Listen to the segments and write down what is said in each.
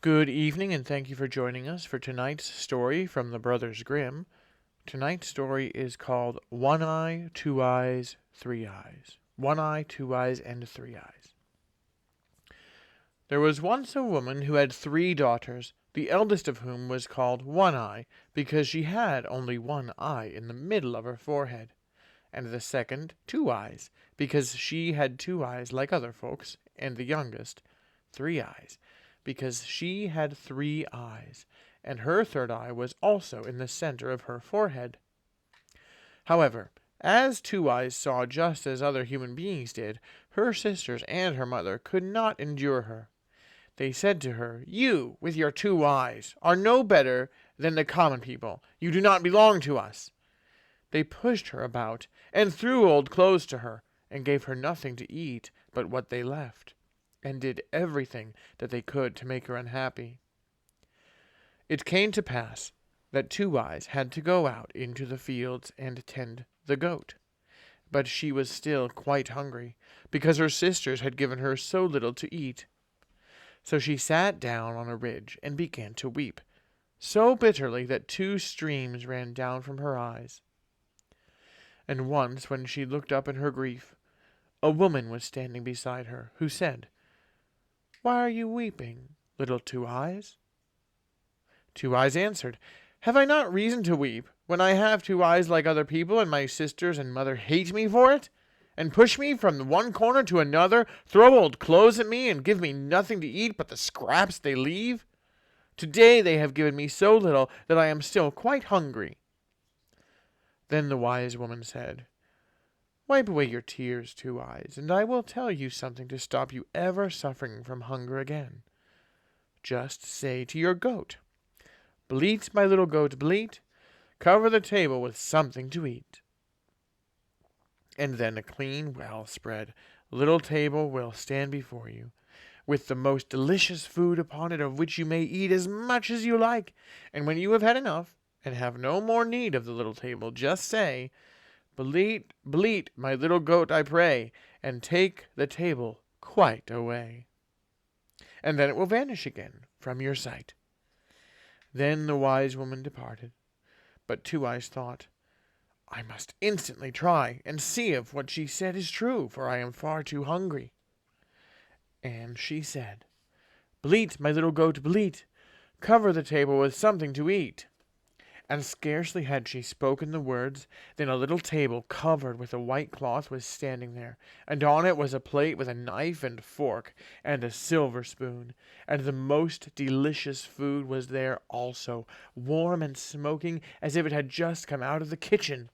Good evening, and thank you for joining us for tonight's story from the Brothers Grimm. Tonight's story is called One Eye, Two Eyes, Three Eyes. One Eye, Two Eyes, and Three Eyes. There was once a woman who had 3 daughters, the eldest of whom was called One Eye, because she had only one eye in the middle of her forehead, and the second Two Eyes, because she had 2 eyes like other folks, and the youngest Three Eyes, because she had 3 eyes, and her third eye was also in the center of her forehead. However, as Two Eyes saw just as other human beings did, her sisters and her mother could not endure her. They said to her, "You, with your 2 eyes, are no better than the common people. You do not belong to us." They pushed her about, and threw old clothes to her, and gave her nothing to eat but what they left, and did everything that they could to make her unhappy. It came to pass that Two Eyes had to go out into the fields and tend the goat. But she was still quite hungry, because her sisters had given her so little to eat. So she sat down on a ridge and began to weep, so bitterly that 2 streams ran down from her eyes. And once, when she looked up in her grief, a woman was standing beside her, who said, "Why are you weeping, little Two Eyes?" Two Eyes answered, "Have I not reason to weep, when I have 2 eyes like other people, and my sisters and mother hate me for it, and push me from one corner to another, throw old clothes at me, and give me nothing to eat but the scraps they leave? Today they have given me so little that I am still quite hungry." Then the wise woman said, "Wipe away your tears, Two Eyes, and I will tell you something to stop you ever suffering from hunger again. Just say to your goat, 'Bleat, my little goat, bleat, cover the table with something to eat.' And then a clean, well-spread little table will stand before you, with the most delicious food upon it, of which you may eat as much as you like. And when you have had enough, and have no more need of the little table, just say, 'Bleat, bleat, my little goat, I pray, and take the table quite away.' And then it will vanish again from your sight." Then the wise woman departed. But Two Eyes thought, "I must instantly try and see if what she said is true, for I am far too hungry." And she said, "Bleat, my little goat, bleat, cover the table with something to eat." And scarcely had she spoken the words than a little table covered with a white cloth was standing there, and on it was a plate with a knife and fork and a silver spoon, and the most delicious food was there also, warm and smoking as if it had just come out of the kitchen.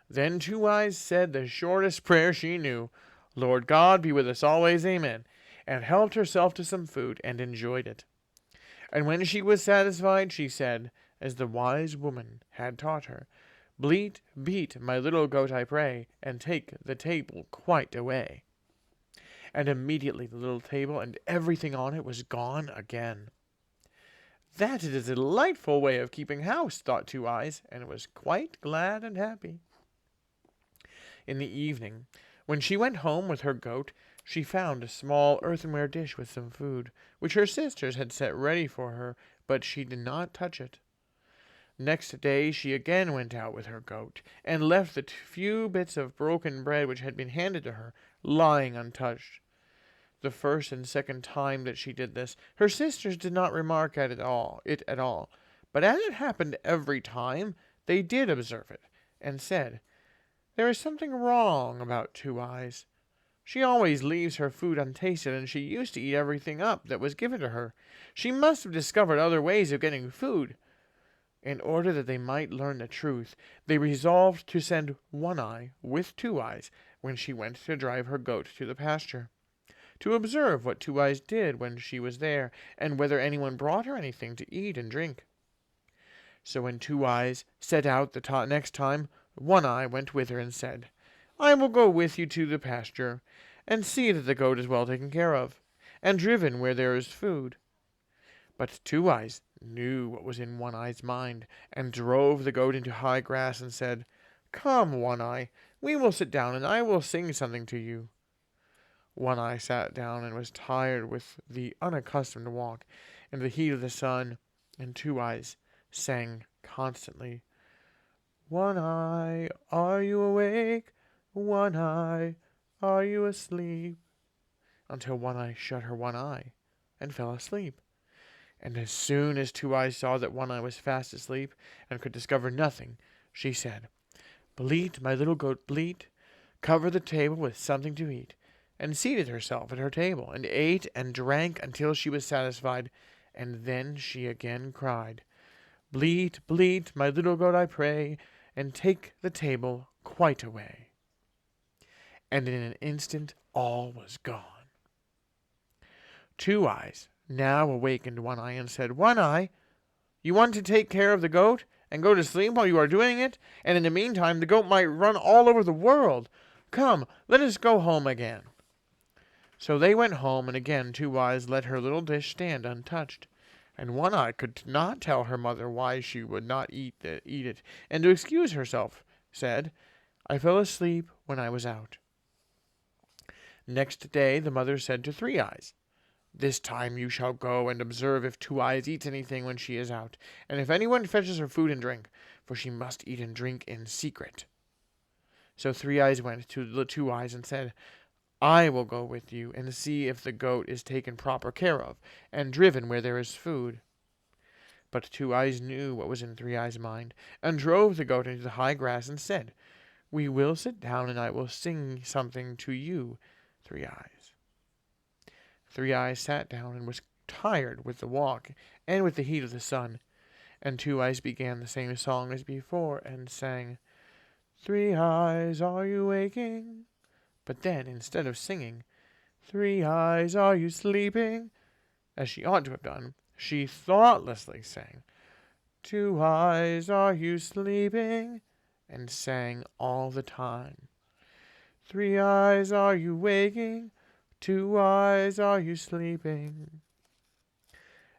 Then Two Eyes said the shortest prayer she knew, "Lord God be with us always, amen," and helped herself to some food and enjoyed it. And when she was satisfied, she said, as the wise woman had taught her, "Bleat, beat, my little goat, I pray, and take the table quite away." And immediately the little table and everything on it was gone again. "That is a delightful way of keeping house," thought Two Eyes, and was quite glad and happy. In the evening, when she went home with her goat, she found a small earthenware dish with some food, which her sisters had set ready for her, but she did not touch it. Next day she again went out with her goat, and left the few bits of broken bread which had been handed to her lying untouched. The first and second time that she did this, her sisters did not remark it at all, but as it happened every time, they did observe it, and said, "There is something wrong about Two Eyes. She always leaves her food untasted, and she used to eat everything up that was given to her. She must have discovered other ways of getting food." In order that they might learn the truth, they resolved to send One Eye with Two Eyes when she went to drive her goat to the pasture, to observe what Two Eyes did when she was there, and whether anyone brought her anything to eat and drink. So when Two Eyes set out the next time, One Eye went with her and said, "I will go with you to the pasture, and see that the goat is well taken care of, and driven where there is food." But Two Eyes knew what was in One Eye's mind, and drove the goat into high grass, and said, "Come, One Eye, we will sit down, and I will sing something to you." One Eye sat down and was tired with the unaccustomed walk in the heat of the sun, and Two Eyes sang constantly, "One Eye, are you awake? One Eye, are you asleep?" until One Eye shut her one eye and fell asleep. And as soon as Two Eyes saw that One Eye was fast asleep and could discover nothing, she said, "Bleat, my little goat, bleat, cover the table with something to eat," and seated herself at her table, and ate and drank until she was satisfied, and then she again cried, "Bleat, bleat, my little goat, I pray, and take the table quite away." And in an instant all was gone. Two Eyes now awakened One Eye and said, "One Eye, you want to take care of the goat and go to sleep while you are doing it, and in the meantime the goat might run all over the world. Come, let us go home again." So they went home, and again Two Eyes let her little dish stand untouched. And One Eye could not tell her mother why she would not eat it, and to excuse herself said, "I fell asleep when I was out." Next day the mother said to Three Eyes, "This time you shall go and observe if Two Eyes eats anything when she is out, and if anyone fetches her food and drink, for she must eat and drink in secret." So Three Eyes went to the Two Eyes and said, "I will go with you and see if the goat is taken proper care of, and driven where there is food." But Two Eyes knew what was in Three Eyes' mind, and drove the goat into the high grass and said, "We will sit down, and I will sing something to you, Three Eyes." Three Eyes sat down and was tired with the walk and with the heat of the sun, and Two Eyes began the same song as before and sang, "Three Eyes, are you waking?" But then, instead of singing, "Three Eyes, are you sleeping?" as she ought to have done, she thoughtlessly sang, "Two Eyes, are you sleeping?" and sang all the time, "Three Eyes, are you waking? Two Eyes, are you sleeping?"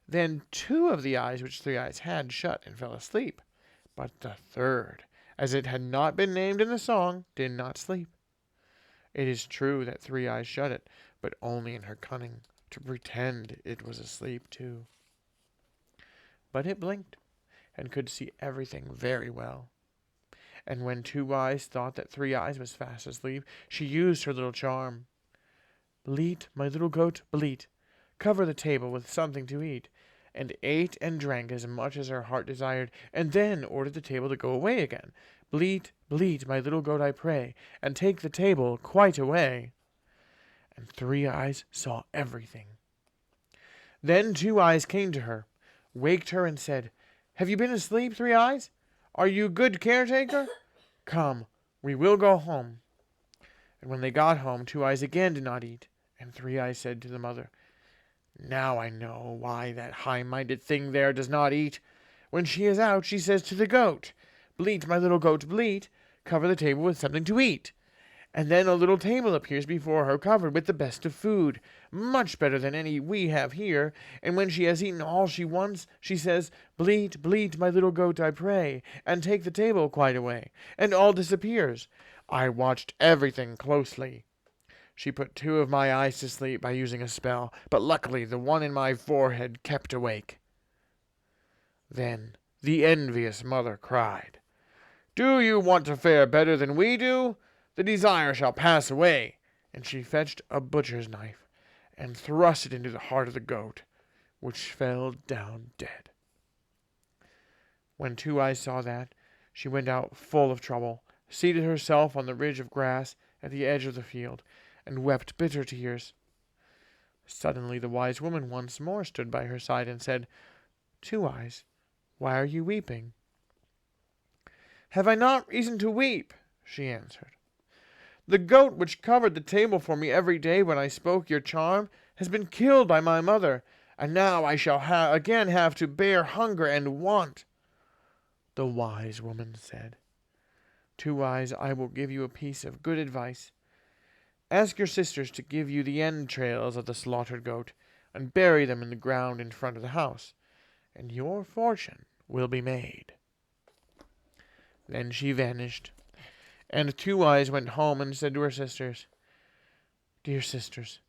Then two of the eyes which Three Eyes had shut and fell asleep, but the third, as it had not been named in the song, did not sleep. It is true that Three Eyes shut it, but only in her cunning, to pretend it was asleep too. But it blinked, and could see everything very well. And when Two Eyes thought that Three Eyes was fast asleep, she used her little charm. "Bleat, my little goat, bleat, cover the table with something to eat," and ate and drank as much as her heart desired, and then ordered the table to go away again. "Bleat, bleat, my little goat, I pray, and take the table quite away." And Three Eyes saw everything. Then Two Eyes came to her, waked her, and said, "Have you been asleep, Three Eyes? Are you good caretaker? Come, we will go home." And when they got home, Two Eyes again did not eat, and Three Eyes said to the mother, "Now I know why that high-minded thing there does not eat. When she is out, she says to the goat, 'Bleat, my little goat, bleat, cover the table with something to eat.' And then a little table appears before her covered with the best of food, much better than any we have here, and when she has eaten all she wants, she says, 'Bleat, bleat, my little goat, I pray, and take the table quite away,' and all disappears. I watched everything closely. She put two of my eyes to sleep by using a spell, but luckily the one in my forehead kept awake." Then the envious mother cried, "Do you want to fare better than we do? The desire shall pass away." And she fetched a butcher's knife and thrust it into the heart of the goat, which fell down dead. When Two Eyes saw that, she went out full of trouble, seated herself on the ridge of grass at the edge of the field, and wept bitter tears. Suddenly the wise woman once more stood by her side and said, "Two Eyes, why are you weeping?" "Have I not reason to weep?" she answered. "The goat which covered the table for me every day when I spoke your charm has been killed by my mother, and now I shall again have to bear hunger and want." The wise woman said, "Two Eyes, I will give you a piece of good advice. Ask your sisters to give you the entrails of the slaughtered goat, and bury them in the ground in front of the house, and your fortune will be made." Then she vanished, and Two Eyes went home and said to her sisters, Dear sisters,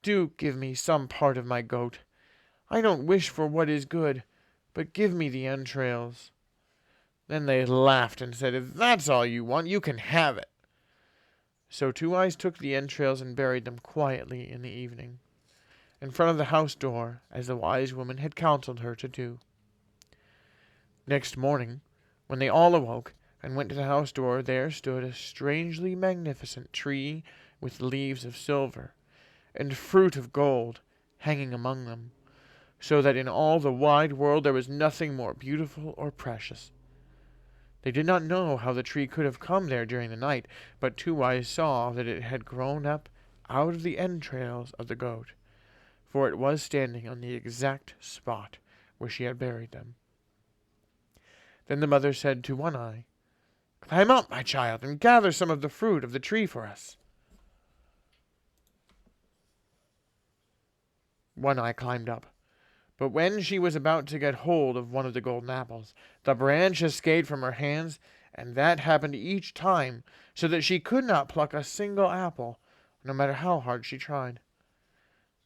do give me some part of my goat. I don't wish for what is good, but give me the entrails." Then they laughed and said, "If that's all you want, you can have it." So Two Eyes took the entrails and buried them quietly in the evening, in front of the house door, as the wise woman had counseled her to do. Next morning, when they all awoke and went to the house door, there stood a strangely magnificent tree with leaves of silver and fruit of gold hanging among them, so that in all the wide world there was nothing more beautiful or precious. They did not know how the tree could have come there during the night, but Two Eyes saw that it had grown up out of the entrails of the goat, for it was standing on the exact spot where she had buried them. Then the mother said to One Eye, "Climb up, my child, and gather some of the fruit of the tree for us." One Eye climbed up, but when she was about to get hold of one of the golden apples, the branch escaped from her hands, and that happened each time, so that she could not pluck a single apple, no matter how hard she tried.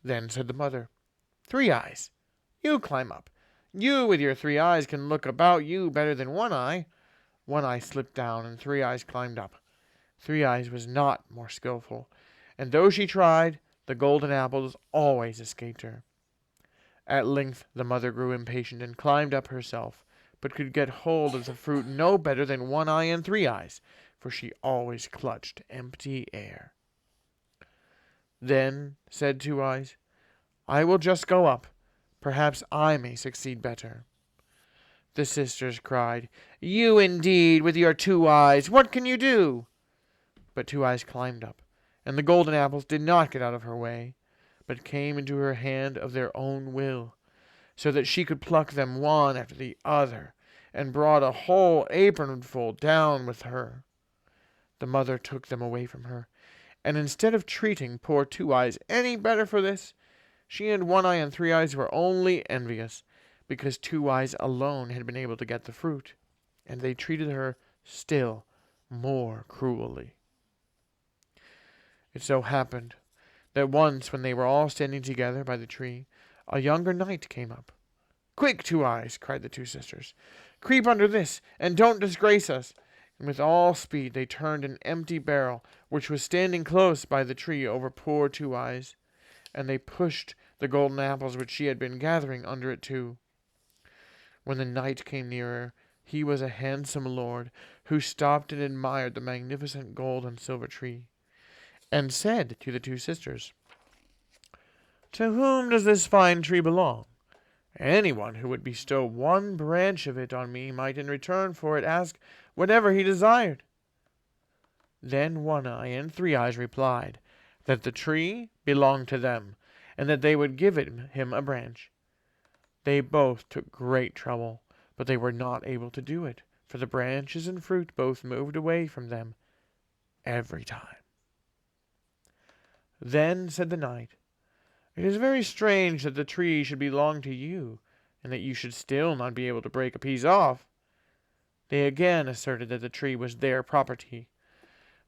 Then said the mother, "Three Eyes, you climb up. You with your 3 eyes can look about you better than One Eye." One Eye slipped down, and Three Eyes climbed up. Three Eyes was not more skillful, and though she tried, the golden apples always escaped her. At length the mother grew impatient and climbed up herself, but could get hold of the fruit no better than One Eye and Three Eyes, for she always clutched empty air. Then said Two Eyes, "I will just go up. Perhaps I may succeed better." The sisters cried, "You indeed, with your 2 eyes, what can you do?" But Two Eyes climbed up, and the golden apples did not get out of her way, but came into her hand of their own will, so that she could pluck them one after the other, and brought a whole apronful down with her. The mother took them away from her, and instead of treating poor Two Eyes any better for this, she and One Eye and Three Eyes were only envious, because Two Eyes alone had been able to get the fruit, and they treated her still more cruelly. It so happened that once, when they were all standing together by the tree, a younger knight came up. "Quick, Two Eyes!" cried the two sisters. "Creep under this, and don't disgrace us." And with all speed they turned an empty barrel, which was standing close by the tree, over poor Two Eyes, and they pushed the golden apples which she had been gathering under it too. When the knight came nearer, he was a handsome lord, who stopped and admired the magnificent gold and silver tree, and said to the two sisters, "To whom does this fine tree belong? Anyone who would bestow one branch of it on me might in return for it ask whatever he desired." Then One Eye and Three Eyes replied that the tree belonged to them, and that they would give him a branch. They both took great trouble, but they were not able to do it, for the branches and fruit both moved away from them every time. Then said the knight, "It is very strange that the tree should belong to you, and that you should still not be able to break a piece off." They again asserted that the tree was their property.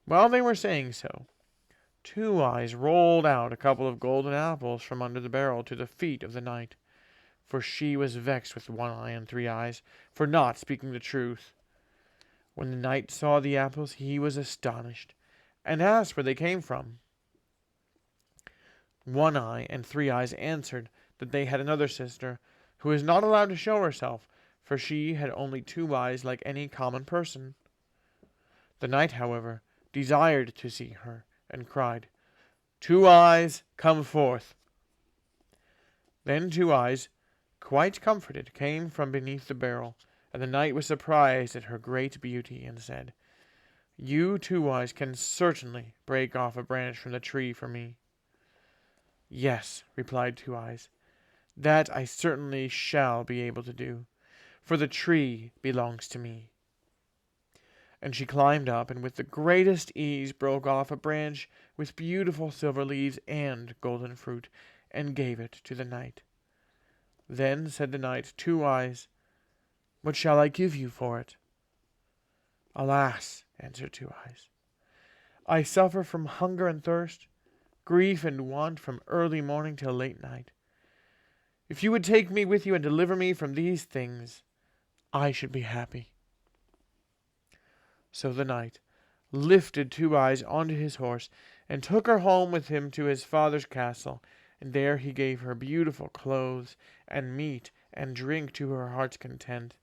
While they were saying so, Two Eyes rolled out a couple of golden apples from under the barrel to the feet of the knight, for she was vexed with One Eye and Three Eyes for not speaking the truth. When the knight saw the apples, he was astonished, and asked where they came from. One Eye and Three Eyes answered that they had another sister, who was not allowed to show herself, for she had only 2 eyes like any common person. The knight, however, desired to see her, and cried, "Two Eyes, come forth." Then Two Eyes, quite comforted, came from beneath the barrel, and the knight was surprised at her great beauty, and said, "You, Two Eyes, can certainly break off a branch from the tree for me." "Yes," replied Two Eyes, "that I certainly shall be able to do, for the tree belongs to me." And she climbed up, and with the greatest ease broke off a branch with beautiful silver leaves and golden fruit, and gave it to the knight. Then said the knight, "Two Eyes, what shall I give you for it?" "Alas," answered Two Eyes, "I suffer from hunger and thirst, grief and want from early morning till late night. If you would take me with you and deliver me from these things, I should be happy." So the knight lifted Two Eyes onto his horse and took her home with him to his father's castle, and there he gave her beautiful clothes and meat and drink to her heart's content.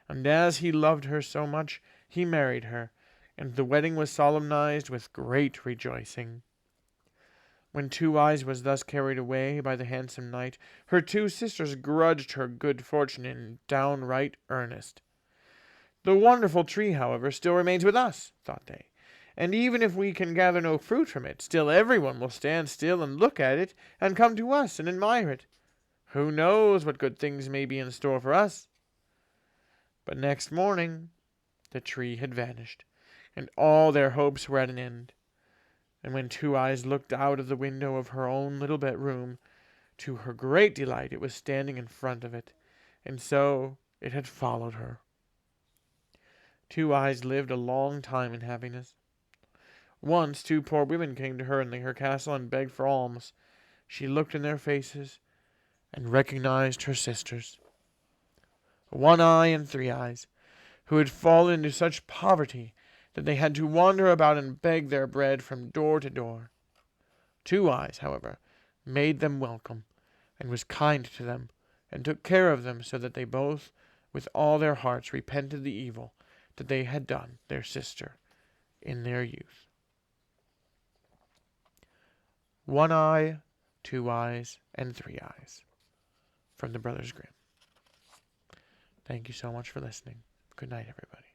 And as he loved her so much, he married her, and the wedding was solemnized with great rejoicing. When Two Eyes was thus carried away by the handsome knight, her two sisters grudged her good fortune in downright earnest. "The wonderful tree, however, still remains with us," thought they, "and even if we can gather no fruit from it, still everyone will stand still and look at it, and come to us and admire it. Who knows what good things may be in store for us?" But next morning the tree had vanished, and all their hopes were at an end. And when Two Eyes looked out of the window of her own little bedroom, to her great delight it was standing in front of it, and so it had followed her. Two Eyes lived a long time in happiness. Once two poor women came to her in her castle and begged for alms. She looked in their faces and recognized her sisters, One Eye and Three Eyes, who had fallen into such poverty that they had to wander about and beg their bread from door to door. Two Eyes, however, made them welcome, and was kind to them, and took care of them, so that they both, with all their hearts, repented the evil that they had done their sister in their youth. One Eye, Two Eyes, and Three Eyes, from the Brothers Grimm. Thank you so much for listening. Good night, everybody.